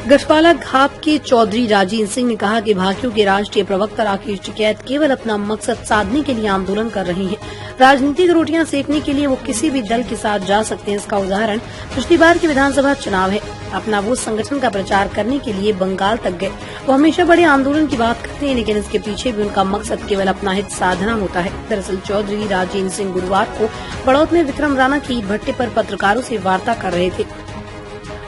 गढ़वाला घाट के चौधरी राजेंद्र सिंह ने कहा कि भाजपा के राष्ट्रीय प्रवक्ता राकेश टिकैत केवल अपना मकसद साधने के लिए आंदोलन कर रहे हैं। राजनीतिक रोटियां सेकने के लिए वो किसी भी दल के साथ जा सकते हैं। इसका उदाहरण पिछली बार के विधानसभा चुनाव है। अपना वो संगठन का प्रचार करने के लिए बंगाल तक गए। वो हमेशा बड़े आंदोलन की बात करते हैं, लेकिन इसके पीछे भी उनका मकसद केवल अपना हित साधना होता है। दरअसल चौधरी राजेंद्र सिंह गुरुवार को बड़ौत में विक्रम राणा की ईंट भट्टे पर पत्रकारों से वार्ता कर रहे थे।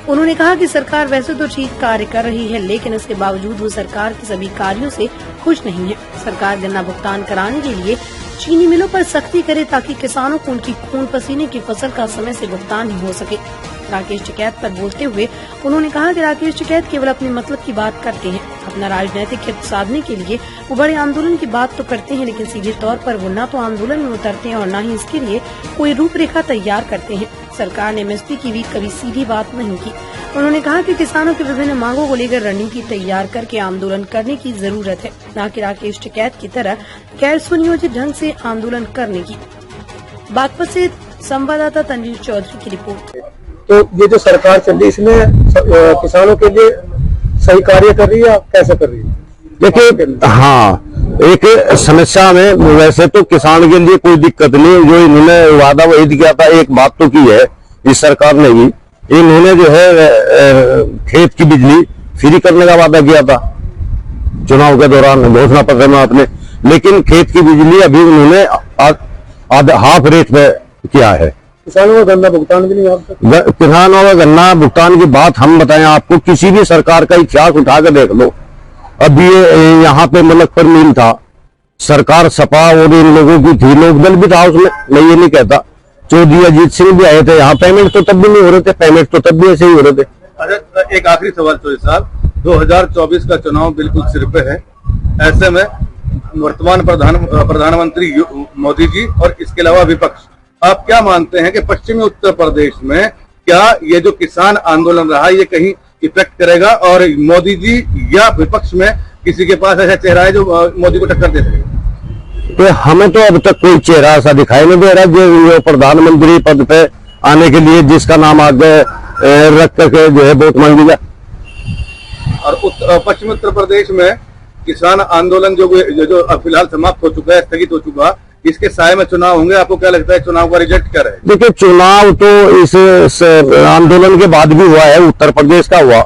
उन्होंने कहा कि सरकार वैसे तो ठीक कार्य कर रही है, लेकिन इसके बावजूद वो सरकार के सभी कार्यों से खुश नहीं है। सरकार गन्ना भुगतान कराने के लिए चीनी मिलों पर सख्ती करे ताकि किसानों को उनकी खून पसीने की फसल का समय से भुगतान ही हो सके। राकेश टिकैत पर बोलते हुए उन्होंने कहा कि राकेश टिकैत केवल अपने मतलब की बात करते हैं। अपना राजनीतिक हित साधने के लिए वो बड़े आंदोलन की बात तो करते हैं, लेकिन सीधे तौर पर वो न तो आंदोलन में उतरते हैं और न ही इसके लिए कोई रूपरेखा तैयार करते हैं। सरकार ने एमएसपी की भी कभी सीधी बात नहीं की। उन्होंने कहा कि किसानों की विभिन्न मांगों को लेकर रणनीति तैयार करके आंदोलन करने की जरूरत है, न कि राकेश टिकैत की तरह गैर सुनियोजित ढंग से आंदोलन करने की। बागपत से संवाददाता तनवीर चौधरी की रिपोर्ट। तो ये जो सरकार चल रही है इसमें किसानों के लिए सही कार्य कर रही है या कैसे कर रही है? देखिए, हाँ, एक समस्या में वैसे तो किसान के लिए कोई दिक्कत नहीं। जो इन्होंने वादा वही किया था, एक बात तो की है इस सरकार ने भी, इन्होंने जो है खेत की बिजली फ्री करने का वादा किया था चुनाव के दौरान घोषणा पत्र में आपने, लेकिन खेत की बिजली अभी उन्होंने हाफ रेट पे किया है। किसानों का गन्ना भुगतान भी नहीं हुआ। किसानों का गन्ना भुगतान की बात हम बताएं आपको, किसी भी सरकार का इतिहास उठा कर देख लो। अभी ये यहाँ पे मलकपुर मिल था, सरकार सपा और इन लोगों की थी, लोकदल भी था उसमें, मैं ये नहीं कहता। चौधरी अजीत सिंह भी आए थे यहाँ, पेमेंट तो तब भी नहीं हो रहे थे, पेमेंट तो तब भी ऐसे ही हो रहे थे। अच्छा, एक आखिरी सवाल चौधरी साहब, 2024 का चुनाव बिल्कुल सिर पे है। ऐसे में वर्तमान प्रधानमंत्री मोदी जी और इसके अलावा विपक्ष, आप क्या मानते हैं कि पश्चिमी उत्तर प्रदेश में क्या ये जो किसान आंदोलन रहा ये कहीं इफेक्ट करेगा और मोदी जी या विपक्ष में किसी के पास ऐसा चेहरा है जो मोदी को टक्कर दे सके? तो हमें तो अब तक कोई चेहरा ऐसा दिखाई नहीं दे रहा जो प्रधानमंत्री पद पे आने के लिए जिसका नाम आगे रख करके जो है वोट मांगी जाए। और पश्चिमी उत्तर प्रदेश में किसान आंदोलन जो फिलहाल समाप्त हो चुका है, स्थगित हो चुका, इसके साए में चुनाव होंगे। आपको क्या लगता है चुनाव का रिजल्ट क्या रहेगा? देखिए, चुनाव तो इस आंदोलन के बाद भी हुआ है, उत्तर प्रदेश का हुआ,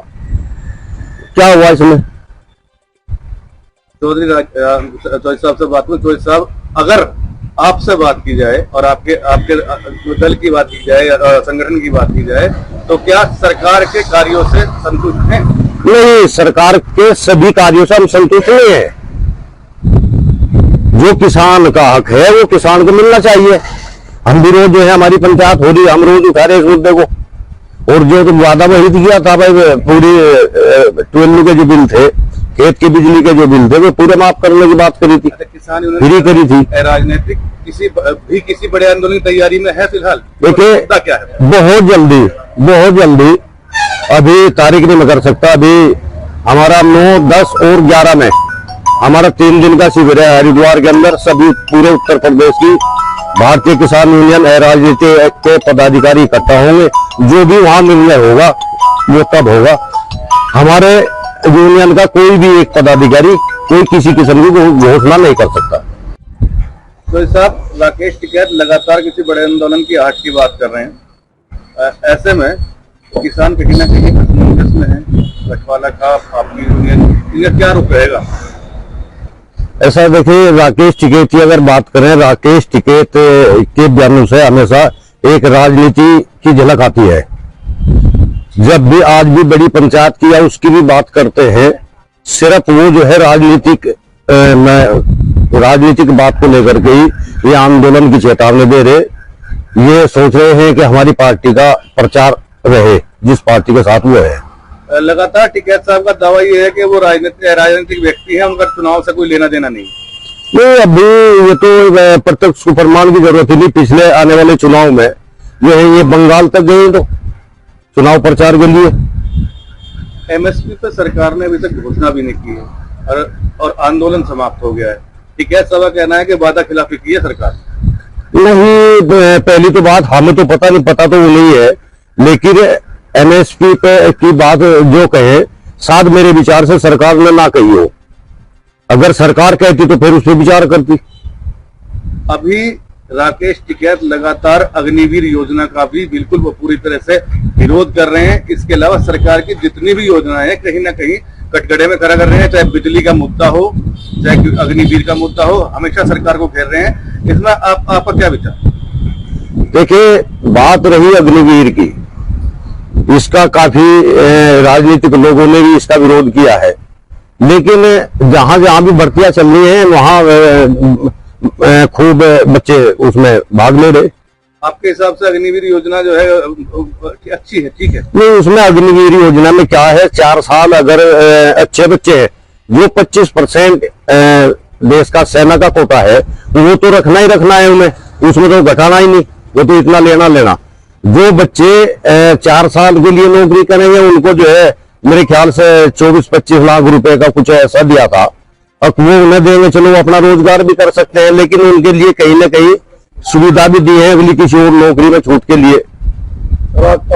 क्या हुआ इसमें? चौधरी साहब से बात करूं। चौधरी साहब, अगर आपसे बात की जाए और आपके दल की बात की जाए, संगठन की बात की जाए, तो क्या सरकार के कार्यों से संतुष्ट हैं? नहीं, सरकार के सभी कार्यों से हम संतुष्ट नहीं है। जो किसान का हक है वो किसान को मिलना चाहिए। हम भी रोज जो है, हमारी पंचायत हो रही है, हम रोज उठा रहे इस मुद्दे को। और जो तो वादा वही किया था भाई, पूरी ट्वेल्व के जो बिल थे, खेत की बिजली के जो बिल थे, वो पूरे माफ करने की बात करी थी, किसान फ्री करी थी। राजनीतिक किसी बड़े आंदोलन की तैयारी में है फिलहाल? देखिए, क्या है? बहुत जल्दी अभी तारीख नहीं मैं कर सकता। अभी हमारा 9, 10 और 11 में हमारा 3 दिन का शिविर है हरिद्वार के अंदर। सभी पूरे उत्तर प्रदेश की भारतीय किसान यूनियन राजनीति के पदाधिकारी इकट्ठा होंगे। जो भी वहां निर्णय होगा वो तब होगा। हमारे यूनियन का कोई भी एक पदाधिकारी कोई किसी किस्म की घोषणा नहीं कर सकता। तो साहब, राकेश टिकैत लगातार किसी बड़े आंदोलन की आहट की बात कर रहे हैं। ऐसे में किसान कहीं ना कहीं असमंजस में है। गढ़वाला का आपकी यूनियन, इनका क्या रुख रहेगा? ऐसा देखिए, राकेश टिकैत की अगर बात करें, राकेश टिकैत के बयानों से हमेशा एक राजनीति की झलक आती है। जब भी आज भी बड़ी पंचायत की या उसकी भी बात करते हैं, सिर्फ वो जो है राजनीतिक बात को लेकर के ही ये आंदोलन की चेतावनी दे रहे, ये सोच रहे हैं कि हमारी पार्टी का प्रचार रहे जिस पार्टी के साथ वो है। लगातार टिकैत साहब का दावा ये है कि वो राजनीतिक व्यक्ति है, उनका चुनाव से कोई लेना देना नहीं। अभी ये तो प्रत्यक्ष प्रमाण की जरूरत ही नहीं। पिछले आने वाले चुनाव में जो है ये बंगाल तक गए तो चुनाव प्रचार के लिए। एमएसपी पे सरकार ने अभी तक घोषणा भी नहीं की है और आंदोलन समाप्त हो गया है। टिकैत साहब का कहना है कि वादा खिलाफी की है सरकार। नहीं, पहली तो बात हमें तो पता नहीं, पता तो वो नहीं है, लेकिन एमएसपी पे की बात जो कहे शायद मेरे विचार से सरकार ने ना कही हो। अगर सरकार कहती तो फिर उस पर विचार करती। अभी राकेश टिकैत लगातार अग्निवीर योजना का भी बिल्कुल वो पूरी तरह से विरोध कर रहे हैं। इसके अलावा सरकार की जितनी भी योजनाएं हैं कहीं ना कहीं कटघरे में खड़ा कर रहे हैं, चाहे बिजली का मुद्दा हो, चाहे अग्निवीर का मुद्दा हो, हमेशा सरकार को घेर रहे हैं। इसमें आपका क्या विचार? देखिए, बात रही अग्निवीर की, इसका काफी राजनीतिक लोगों ने भी इसका विरोध किया है, लेकिन जहां जहां भी भर्तियां चल रही हैं वहां खूब बच्चे उसमें भाग ले रहे। आपके हिसाब से अग्निवीर योजना जो है अच्छी है, ठीक है? नहीं, उसमें अग्निवीर योजना में क्या है, 4 साल अगर अच्छे बच्चे हैं, जो 25% देश का सेना का कोटा है वो तो रखना ही रखना है उन्हें, उसमें तो घटाना ही नहीं, वो तो इतना लेना। जो बच्चे 4 साल के लिए नौकरी करेंगे उनको जो है मेरे ख्याल से 24-25 लाख रुपए का कुछ ऐसा दिया था। अब वो उन्हें देंगे, चलो वो अपना रोजगार भी कर सकते हैं, लेकिन उनके लिए कहीं ना कहीं सुविधा भी दी है अगली किसी और नौकरी में छूट के लिए।